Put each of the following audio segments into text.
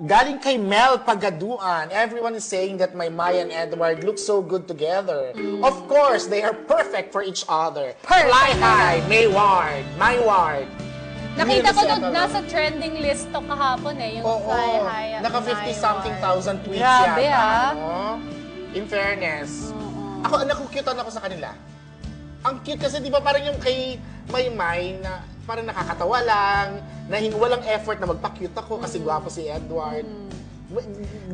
Galing kay Mel Pagaduan, everyone is saying that Maymay and Edward look so good together. Of course, they are perfect for each other. Perfect. Fly high, Mayward. Nakita ko doon, nasa trending list to kahapon yung Fly High at Naka 50-something thousand tweets Grabe, yata. In fairness. Ako, nakukyutan ako sa kanila. Ang cute kasi, di ba, parang yung kay Maymay na parang nakakatawa lang, na walang effort na magpa-cute ako kasi gwapo si Edward.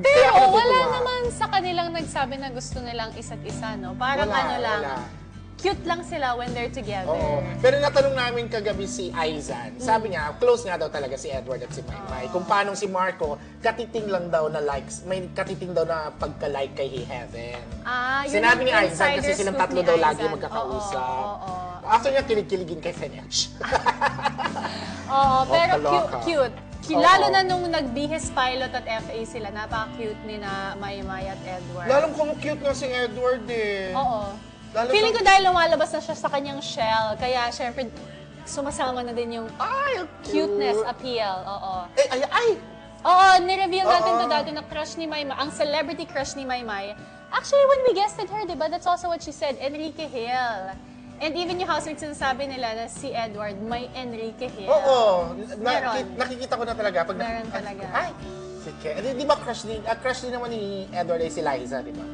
Pero wala naman sa kanilang nagsabi na gusto nilang isa't isa, no? Parang Wala. Cute lang sila when they're together. Oo. Pero natanong namin kagabi si Aizan, sabi niya, close nga daw talaga si Edward at si Maymay. Kung paano si Marco, katiting lang daw na likes, may katiting daw na pagka-like kay Heaven. Yun Sinabi ni ang Aizan kasi insider silang scoop tatlo ni daw lagi Aizan. magkakausap. Oo. After niya, kilig-kiligin kay Fenech. Oo, pero kaloka. cute. Lalo na nung nagbihis pilot at FA sila, napaka-cute ni na Maymay at Edward. Lalong cute nga si Edward eh. Oo. Feeling ko dahil lumalabas na siya sa kanyang shell, kaya syempre sumasama na din yung cuteness appeal. Oo. Oo, nireveal natin to dati na crush ni Maymay, ang celebrity crush ni Maymay. Actually, when we guested her, diba, that's also what she said, Enrique Hill. And even yung housemates sinasabi nila na si Edward may Enrique Hill. Oo. Meron. Nakikita ko na talaga. Meron talaga. Si Ken. Di ba crush din naman ni Edward ay si Liza, di ba?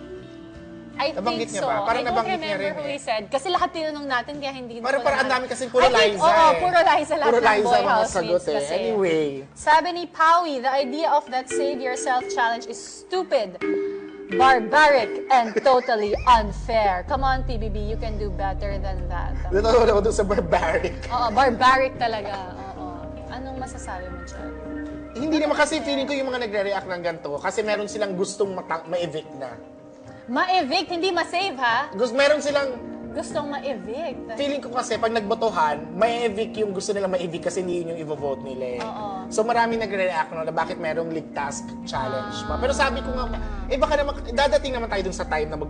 I think niya so. ba? Parang I don't nabanggit niya remember rin who he said. Kasi lahat tinanong natin, kaya hindi ko Parang ang dami kasi puro I think, Liza oo, puro Liza lahat Puro ng Liza boy mga housemates sagot eh. kasi. Anyway. Sabi ni Pawi, the idea of that Save Yourself challenge is stupid, barbaric, and totally unfair. Come on, TBB, you can do better than that. Natawa ako doon sa barbaric. Oo, barbaric talaga. Oo. Anong masasabi mo dyan? Hindi naman kasi feeling ko yung mga nagre-react ng ganito kasi meron silang gustong ma-evict na. Ma-evict, hindi ma-save, ha? Meron silang Gustong ma-evict. feeling ko kasi pag nagbotohan, may evict yung gusto nilang ma-evict kasi hindi yun yung i-vote nila eh. So marami nagre-react na bakit merong league task challenge pa. Pero sabi ko nga, baka naman, dadating naman tayo dun sa time na